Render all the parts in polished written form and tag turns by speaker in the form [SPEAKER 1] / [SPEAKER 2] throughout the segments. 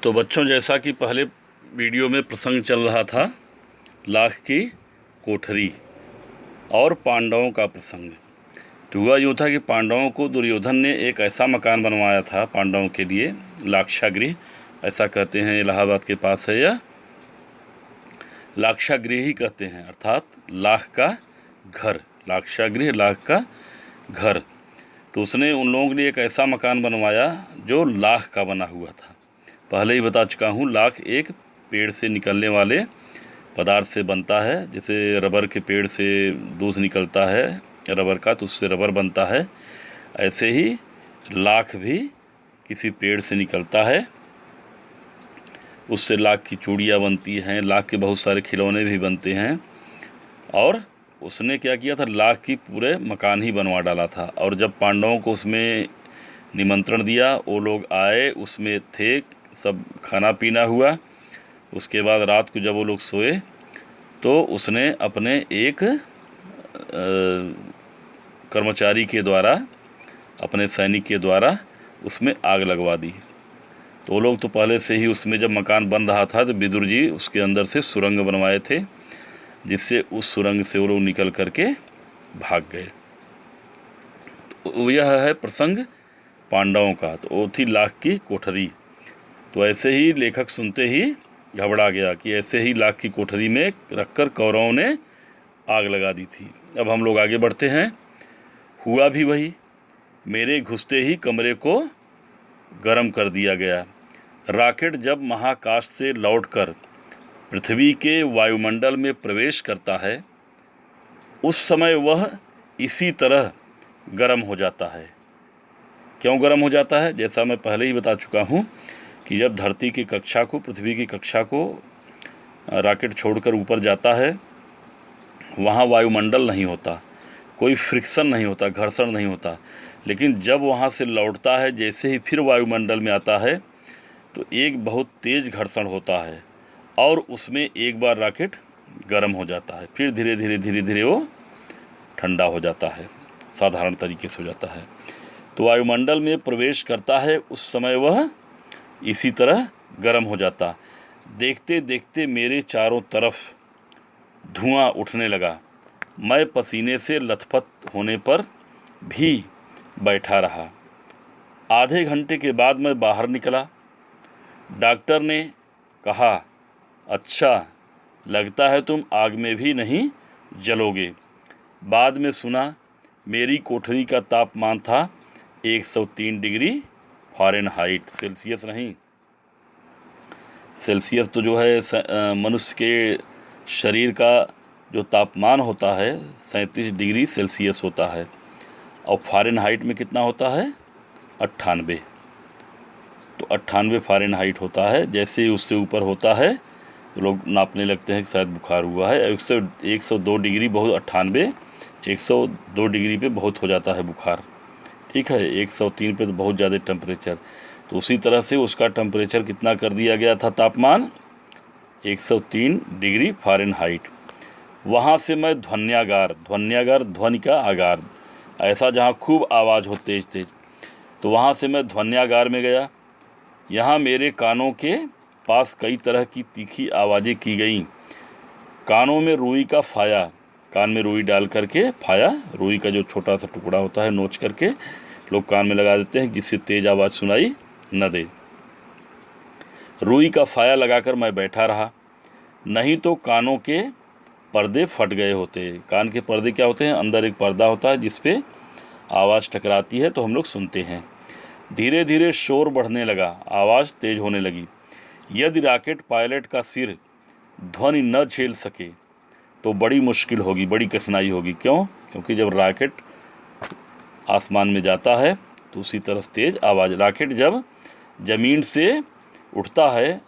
[SPEAKER 1] तो बच्चों, जैसा कि पहले वीडियो में प्रसंग चल रहा था लाख की कोठरी और पांडवों का प्रसंग। तो हुआ यूँ था कि पांडवों को दुर्योधन ने एक ऐसा मकान बनवाया था पांडवों के लिए, लाक्षागृह ऐसा कहते हैं, इलाहाबाद के पास है, या लाक्षागृह ही कहते हैं, अर्थात लाख का घर, लाक्षागृह लाख का घर। तो उसने उन लोगों के लिए एक ऐसा मकान बनवाया जो लाख का बना हुआ था। पहले ही बता चुका हूँ, लाख एक पेड़ से निकलने वाले पदार्थ से बनता है। जैसे रबर के पेड़ से दूध निकलता है रबर का, तो उससे रबर बनता है। ऐसे ही लाख भी किसी पेड़ से निकलता है, उससे लाख की चूड़ियाँ बनती हैं, लाख के बहुत सारे खिलौने भी बनते हैं। और उसने क्या किया था, लाख की पूरे मकान ही बनवा डाला था। और जब पांडवों को उसमें निमंत्रण दिया, वो लोग आए, उसमें थे, सब खाना पीना हुआ। उसके बाद रात को जब वो लोग सोए तो उसने अपने एक कर्मचारी के द्वारा, अपने सैनिक के द्वारा उसमें आग लगवा दी। तो वो लोग तो पहले से ही उसमें जब मकान बन रहा था तो विदुर जी उसके अंदर से सुरंग बनवाए थे, जिससे उस सुरंग से वो लोग निकल करके भाग गए। तो यह है प्रसंग पांडवों का। तो वो थी लाख की कोठरी। तो ऐसे ही लेखक सुनते ही घबरा गया कि ऐसे ही लाख की कोठरी में रखकर कौरवों ने आग लगा दी थी। अब हम लोग आगे बढ़ते हैं। हुआ भी वही, मेरे घुसते ही कमरे को गर्म कर दिया गया। रॉकेट जब महाकाश से लौटकर पृथ्वी के वायुमंडल में प्रवेश करता है, उस समय वह इसी तरह गर्म हो जाता है। क्यों गर्म हो जाता है? जैसा मैं पहले ही बता चुका हूँ कि जब धरती की कक्षा को, पृथ्वी की कक्षा को रॉकेट छोड़कर ऊपर जाता है, वहाँ वायुमंडल नहीं होता, कोई फ्रिक्शन नहीं होता, घर्षण नहीं होता। लेकिन जब वहाँ से लौटता है, जैसे ही फिर वायुमंडल में आता है, तो एक बहुत तेज़ घर्षण होता है और उसमें एक बार रॉकेट गर्म हो जाता है। फिर धीरे धीरे वो ठंडा हो जाता है, साधारण तरीके से हो जाता है। तो वायुमंडल में प्रवेश करता है, उस समय वह इसी तरह गर्म हो जाता। देखते देखते मेरे चारों तरफ धुआं उठने लगा। मैं पसीने से लथपथ होने पर भी बैठा रहा। आधे घंटे के बाद मैं बाहर निकला। डॉक्टर ने कहा, अच्छा, लगता है तुम आग में भी नहीं जलोगे। बाद में सुना मेरी कोठरी का तापमान था 103 डिग्री फ़ारेनहाइट, सेल्सियस नहीं। सेल्सियस तो जो है मनुष्य के शरीर का जो तापमान होता है 37 डिग्री सेल्सियस होता है, और फ़ारेनहाइट में कितना होता है? 98। तो 98 फ़ारेनहाइट होता है। जैसे ही उससे ऊपर होता है तो लोग नापने लगते हैं कि शायद बुखार हुआ है। 102 डिग्री बहुत, 98 102 डिग्री पे बहुत हो जाता है बुखार, ठीक है। 103 पे तो बहुत ज़्यादा टेम्परेचर। तो उसी तरह से उसका टेम्परेचर कितना कर दिया गया था, तापमान 103 डिग्री फ़ारेनहाइट। वहाँ से मैं ध्वन्यागार, ध्वन्यागार ध्वनि का आगार, ऐसा जहाँ खूब आवाज़ हो तेज तेज, तो वहाँ से मैं ध्वन्यागार में गया। यहाँ मेरे कानों के पास कई तरह की तीखी आवाज़ें की गईं। कानों में रुई का फाया, कान में रुई डाल करके, फाया रुई का जो छोटा सा टुकड़ा होता है, नोच करके लोग कान में लगा देते हैं जिससे तेज़ आवाज़ सुनाई न दे। रुई का फाया लगाकर मैं बैठा रहा, नहीं तो कानों के पर्दे फट गए होते। कान के पर्दे क्या होते हैं? अंदर एक पर्दा होता है जिस पे आवाज़ टकराती है तो हम लोग सुनते हैं। धीरे धीरे शोर बढ़ने लगा, आवाज़ तेज होने लगी। यदि रॉकेट पायलट का सिर ध्वनि न झेल सके तो बड़ी मुश्किल होगी, बड़ी कठिनाई होगी। क्यों? क्योंकि जब रॉकेट आसमान में जाता है तो उसी तरह तेज आवाज़, रॉकेट जब ज़मीन से उठता है,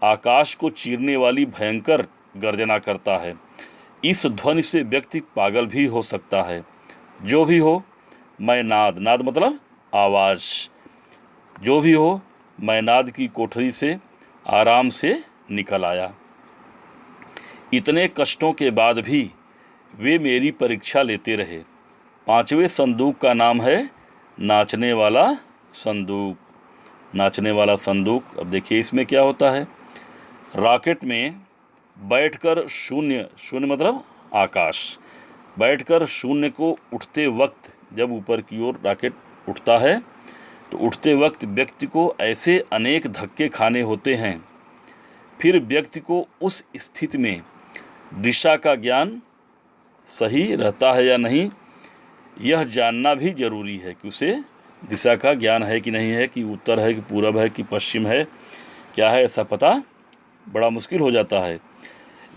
[SPEAKER 1] आकाश को चीरने वाली भयंकर गर्जना करता है। इस ध्वनि से व्यक्ति पागल भी हो सकता है। जो भी हो, मैं नाद, नाद मतलब आवाज़, जो भी हो, मैं नाद की कोठरी से आराम से निकल आया। इतने कष्टों के बाद भी वे मेरी परीक्षा लेते रहे। 5वें संदूक का नाम है नाचने वाला संदूक। नाचने वाला संदूक। अब देखिए इसमें क्या होता है, रॉकेट में बैठकर शून्य, शून्य मतलब आकाश, बैठकर शून्य को उठते वक्त, जब ऊपर की ओर रॉकेट उठता है तो उठते वक्त व्यक्ति को ऐसे अनेक धक्के खाने होते हैं, फिर व्यक्ति को उस स्थिति में दिशा का ज्ञान सही रहता है या नहीं, यह जानना भी जरूरी है कि उसे दिशा का ज्ञान है कि नहीं है, कि उत्तर है कि पूरब है कि पश्चिम है, क्या है, ऐसा पता बड़ा मुश्किल हो जाता है।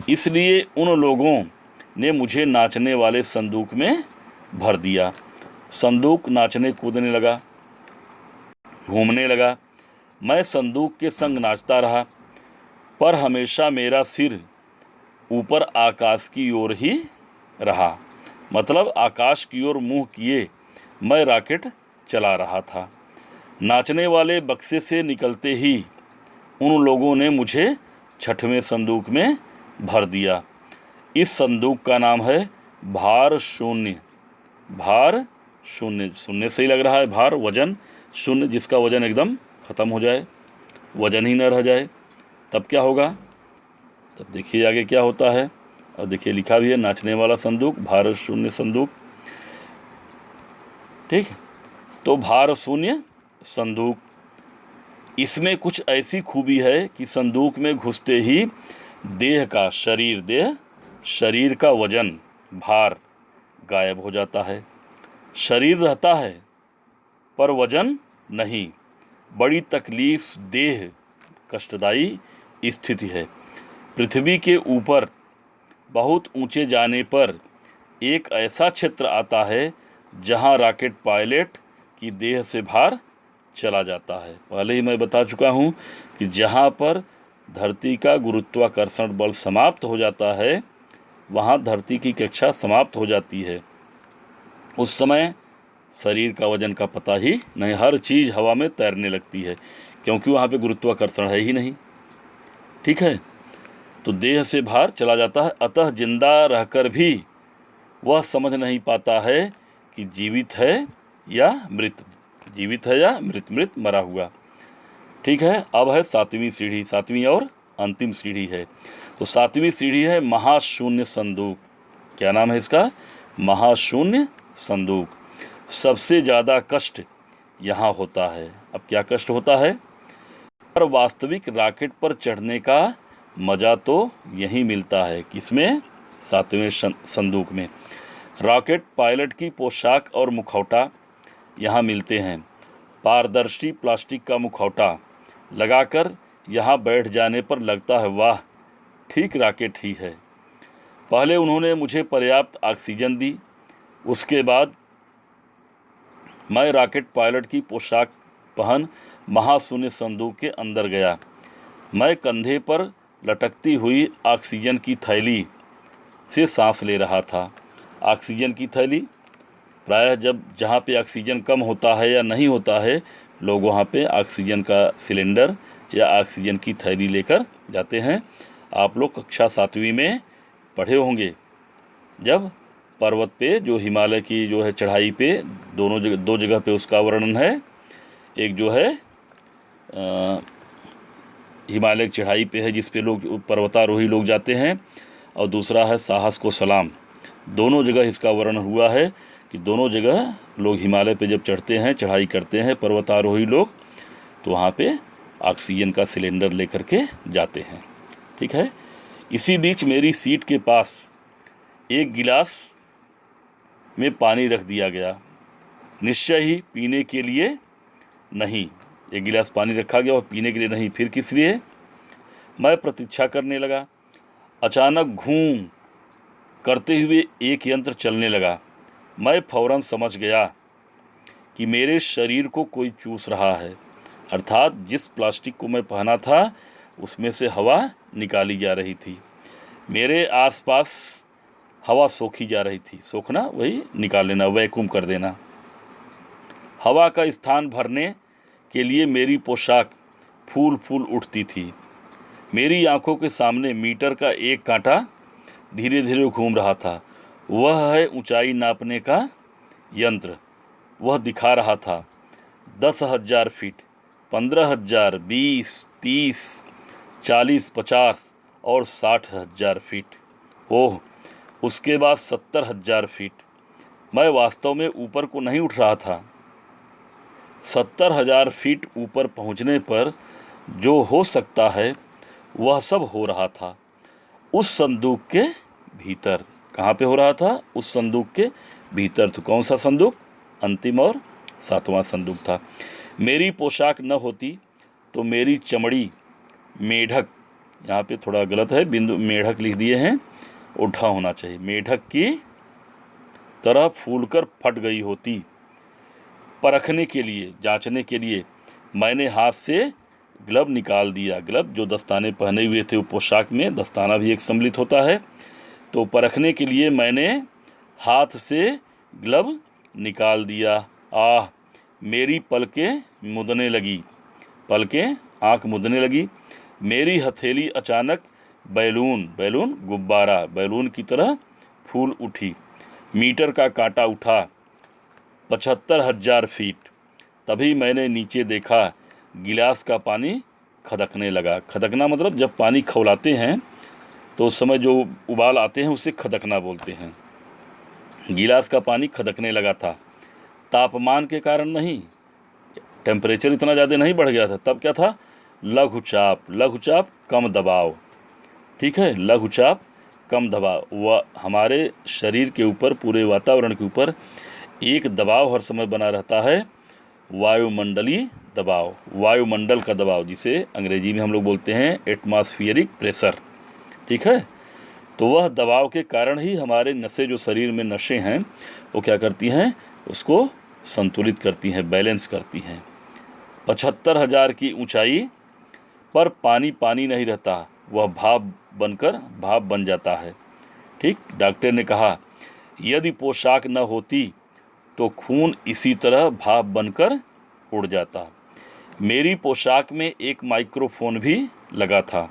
[SPEAKER 1] इसलिए उन लोगों ने मुझे नाचने वाले संदूक में भर दिया। संदूक नाचने कूदने लगा, घूमने लगा। मैं संदूक के संग नाचता रहा, पर हमेशा मेरा सिर ऊपर आकाश की ओर ही रहा, मतलब आकाश की ओर मुंह किए मैं रॉकेट चला रहा था। नाचने वाले बक्से से निकलते ही उन लोगों ने मुझे छठवें संदूक में भर दिया। इस संदूक का नाम है भार शून्य। भार शून्य, शून्य से ही लग रहा है, भार वजन, शून्य जिसका वजन एकदम ख़त्म हो जाए, वजन ही न रह जाए, तब क्या होगा। तब देखिए आगे क्या होता है, और देखिए लिखा भी है नाचने वाला संदूक, भार शून्य संदूक। ठीक, तो भार शून्य संदूक, इसमें कुछ ऐसी खूबी है कि संदूक में घुसते ही देह का, शरीर का वजन, भार गायब हो जाता है। शरीर रहता है पर वजन नहीं। बड़ी तकलीफ देह, कष्टदायी स्थिति है। पृथ्वी के ऊपर बहुत ऊंचे जाने पर एक ऐसा क्षेत्र आता है जहां रॉकेट पायलट की देह से भार चला जाता है। पहले ही मैं बता चुका हूं कि जहां पर धरती का गुरुत्वाकर्षण बल समाप्त हो जाता है, वहां धरती की कक्षा समाप्त हो जाती है। उस समय शरीर का वजन का पता ही नहीं, हर चीज़ हवा में तैरने लगती है, क्योंकि वहाँ पे गुरुत्वाकर्षण है ही नहीं। ठीक है, तो देह से भार चला जाता है। अतः जिंदा रहकर भी वह समझ नहीं पाता है कि जीवित है या मृत, जीवित है या मृत, मृत मरा हुआ। ठीक है, अब है सातवीं सीढ़ी, सातवीं और अंतिम सीढ़ी है। तो सातवीं सीढ़ी है महाशून्य संदूक। क्या नाम है इसका, महाशून्य संदूक। सबसे ज़्यादा कष्ट यहाँ होता है। अब क्या कष्ट होता है, पर वास्तविक रॉकेट पर चढ़ने का मज़ा तो यहीं मिलता है। किसमें, सातवें संदूक में। रॉकेट पायलट की पोशाक और मुखौटा यहाँ मिलते हैं। पारदर्शी प्लास्टिक का मुखौटा लगाकर यहाँ बैठ जाने पर लगता है वाह, ठीक रॉकेट ही है। पहले उन्होंने मुझे पर्याप्त ऑक्सीजन दी, उसके बाद मैं रॉकेट पायलट की पोशाक पहन महाशून्य संदूक के अंदर गया। मैं कंधे पर लटकती हुई ऑक्सीजन की थैली से सांस ले रहा था। ऑक्सीजन की थैली, प्रायः जब जहाँ पे ऑक्सीजन कम होता है या नहीं होता है, लोग वहाँ पे ऑक्सीजन का सिलेंडर या ऑक्सीजन की थैली लेकर जाते हैं। आप लोग कक्षा 7वीं में पढ़े होंगे, जब पर्वत पे जो हिमालय की जो है चढ़ाई पे दो जगह पे उसका वर्णन है। एक जो है हिमालय की चढ़ाई पे है जिस पे लोग पर्वतारोही लोग जाते हैं, और दूसरा है साहस को सलाम। दोनों जगह इसका वर्णन हुआ है कि दोनों जगह लोग हिमालय पे जब चढ़ते हैं, चढ़ाई करते हैं पर्वतारोही लोग, तो वहाँ पे ऑक्सीजन का सिलेंडर लेकर के जाते हैं। ठीक है, इसी बीच मेरी सीट के पास एक गिलास में पानी रख दिया गया। निश्चय ही पीने के लिए नहीं, एक गिलास पानी रखा गया और पीने के लिए नहीं, फिर किस लिए। मैं प्रतीक्षा करने लगा। अचानक घूम करते हुए एक यंत्र चलने लगा। मैं फौरन समझ गया कि मेरे शरीर को कोई चूस रहा है, अर्थात जिस प्लास्टिक को मैं पहना था उसमें से हवा निकाली जा रही थी। मेरे आसपास हवा सोखी जा रही थी। सोखना वही निकाल लेना, वैक्यूम कर देना। हवा का स्थान भरने के लिए मेरी पोशाक फूल फूल उठती थी। मेरी आंखों के सामने मीटर का एक कांटा धीरे धीरे घूम रहा था। वह है ऊंचाई नापने का यंत्र। वह दिखा रहा था 10,000 फीट। 15,000, 20, 30, 40, 50 और 60,000 फीट। ओह, उसके बाद 70,000 फीट। मैं वास्तव में ऊपर को नहीं उठ रहा था। 70,000 फीट ऊपर पहुंचने पर जो हो सकता है वह सब हो रहा था उस संदूक के भीतर। कहाँ पे हो रहा था? उस संदूक के भीतर। तो कौन सा संदूक? अंतिम और 7वां संदूक था। मेरी पोशाक न होती तो मेरी चमड़ी मेढक, यहाँ पे थोड़ा गलत है, बिंदु मेढक लिख दिए हैं, उठा होना चाहिए, मेढक की तरह फूलकर फट गई होती। परखने के लिए, जांचने के लिए मैंने हाथ से ग्लव निकाल दिया। ग्लव जो दस्ताने पहने हुए थे, वो पोशाक में दस्ताना भी एक सम्मिलित होता है। तो परखने के लिए मैंने हाथ से ग्लव निकाल दिया। आह, मेरी पलकें मुदने लगी, पलकें आँख मुदने लगी। मेरी हथेली अचानक बैलून गुब्बारा बैलून की तरह फूल उठी। मीटर का कांटा उठा 75,000 फीट। तभी मैंने नीचे देखा, गिलास का पानी खदकने लगा। खदकना मतलब जब पानी खौलाते हैं तो उस समय जो उबाल आते हैं उसे खदकना बोलते हैं। गिलास का पानी खदकने लगा था। तापमान के कारण नहीं, टेम्परेचर इतना ज़्यादा नहीं बढ़ गया था। तब क्या था? लघुचाप, लघुचाप कम दबाव। ठीक है, लघुचाप कम दबाव। वह हमारे शरीर के ऊपर, पूरे वातावरण के ऊपर एक दबाव हर समय बना रहता है, वायुमंडलीय दबाव, वायुमंडल का दबाव, जिसे अंग्रेजी में हम लोग बोलते हैं एटमॉस्फेरिक प्रेशर। ठीक है, तो वह दबाव के कारण ही हमारे नसें, जो शरीर में नसें हैं, वो क्या करती हैं? उसको संतुलित करती हैं, बैलेंस करती हैं। 75,000 की ऊंचाई पर पानी पानी नहीं रहता, वह भाप बन जाता है। ठीक, डॉक्टर ने कहा यदि पोशाक न होती तो खून इसी तरह भाप बनकर उड़ जाता। मेरी पोशाक में एक माइक्रोफोन भी लगा था।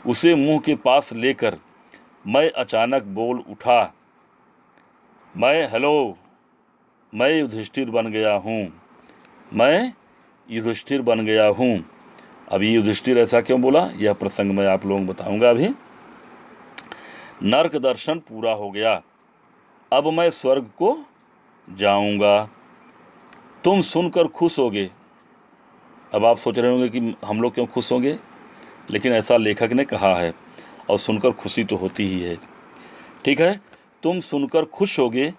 [SPEAKER 1] उसे मुंह के पास लेकर मैं अचानक बोल उठा, मैं युधिष्ठिर बन गया हूँ, मैं युधिष्ठिर बन गया हूँ। अभी युधिष्ठिर ऐसा क्यों बोला, यह प्रसंग मैं आप लोगों को बताऊंगा अभी। नर्क दर्शन पूरा हो गया, अब मैं स्वर्ग को जाऊंगा। तुम सुनकर खुश होगे। अब आप सोच रहे होंगे कि हम लोग क्यों खुश होंगे, लेकिन ऐसा लेखक ने कहा है और सुनकर खुशी तो होती ही है। ठीक है, तुम सुनकर खुश होगे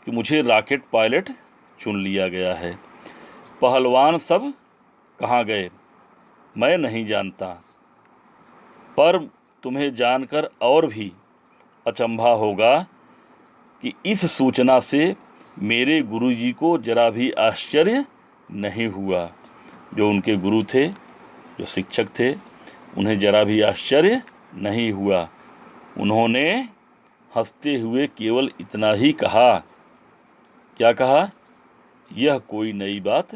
[SPEAKER 1] कि मुझे रॉकेट पायलट चुन लिया गया है। पहलवान सब कहाँ गए मैं नहीं जानता, पर तुम्हें जानकर और भी अचंभा होगा कि इस सूचना से मेरे गुरुजी को जरा भी आश्चर्य नहीं हुआ। जो उनके गुरु थे, जो शिक्षक थे, उन्हें जरा भी आश्चर्य नहीं हुआ। उन्होंने हंसते हुए केवल इतना ही कहा। क्या कहा? यह कोई नई बात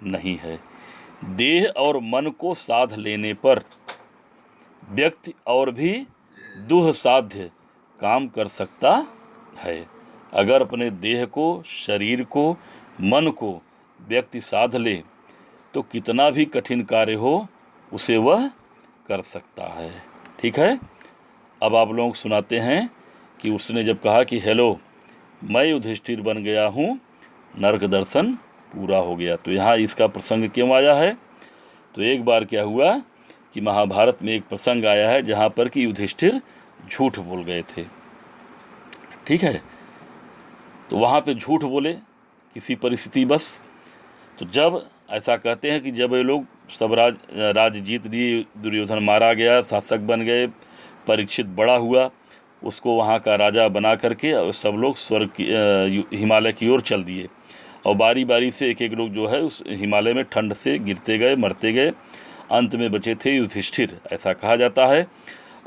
[SPEAKER 1] नहीं है। देह और मन को साध लेने पर व्यक्ति और भी दुस्साध्य काम कर सकता है। अगर अपने देह को, शरीर को, मन को व्यक्ति साध ले तो कितना भी कठिन कार्य हो उसे वह कर सकता है। ठीक है, अब आप लोग सुनाते हैं कि उसने जब कहा कि हेलो, मैं युधिष्ठिर बन गया हूँ, नर्क दर्शन पूरा हो गया। तो यहाँ इसका प्रसंग क्यों आया है? तो एक बार क्या हुआ कि महाभारत में एक प्रसंग आया है जहाँ पर कि युधिष्ठिर झूठ बोल गए थे। ठीक है, तो वहाँ पे झूठ बोले किसी परिस्थिति बस। तो जब ऐसा कहते हैं कि जब ये लोग सब राज्य जीत लिए, दुर्योधन मारा गया, शासक बन गए, परीक्षित बड़ा हुआ, उसको वहाँ का राजा बना करके और सब लोग स्वर्ग की, हिमालय की ओर चल दिए। और बारी बारी से एक एक लोग जो है उस हिमालय में ठंड से गिरते गए, मरते गए। अंत में बचे थे युधिष्ठिर, ऐसा कहा जाता है।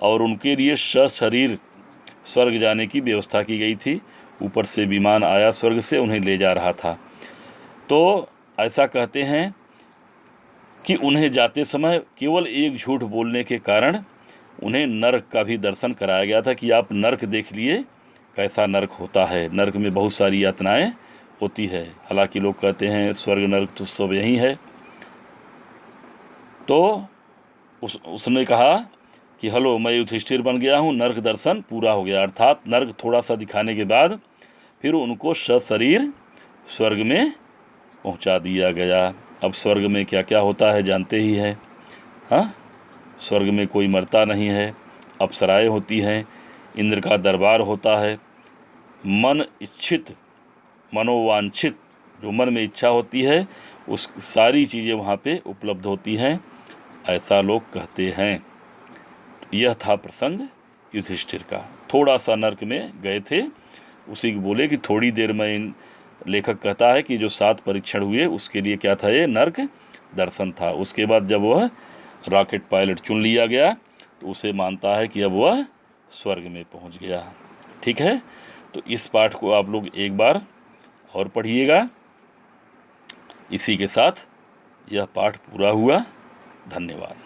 [SPEAKER 1] और उनके लिए सशरीर स्वर्ग जाने की व्यवस्था की गई थी। ऊपर से विमान आया स्वर्ग से, उन्हें ले जा रहा था। तो ऐसा कहते हैं कि उन्हें जाते समय केवल एक झूठ बोलने के कारण उन्हें नर्क का भी दर्शन कराया गया था कि आप नर्क देख लिए, कैसा नर्क होता है। नर्क में बहुत सारी यातनाएं होती है। हालांकि लोग कहते हैं स्वर्ग नर्क तो सब यही है, तो उसने कहा कि हेलो, मैं युधिष्ठिर बन गया हूँ, नर्क दर्शन पूरा हो गया। अर्थात नर्क थोड़ा सा दिखाने के बाद फिर उनको सशरीर स्वर्ग में पहुँचा दिया गया। अब स्वर्ग में क्या क्या होता है जानते ही हैं। हाँ, स्वर्ग में कोई मरता नहीं है, अप्सराएं होती हैं, इंद्र का दरबार होता है, मन इच्छित मनोवांछित जो मन में इच्छा होती है उस सारी चीज़ें वहाँ पे उपलब्ध होती हैं, ऐसा लोग कहते हैं। यह था प्रसंग युधिष्ठिर का। थोड़ा सा नर्क में गए थे, उसी को बोले कि थोड़ी देर में लेखक कहता है कि जो 7 परीक्षण हुए उसके लिए क्या था, ये नर्क दर्शन था। उसके बाद जब वह रॉकेट पायलट चुन लिया गया तो उसे मानता है कि अब वह स्वर्ग में पहुंच गया। ठीक है, तो इस पाठ को आप लोग एक बार और पढ़िएगा। इसी के साथ यह पाठ पूरा हुआ। धन्यवाद।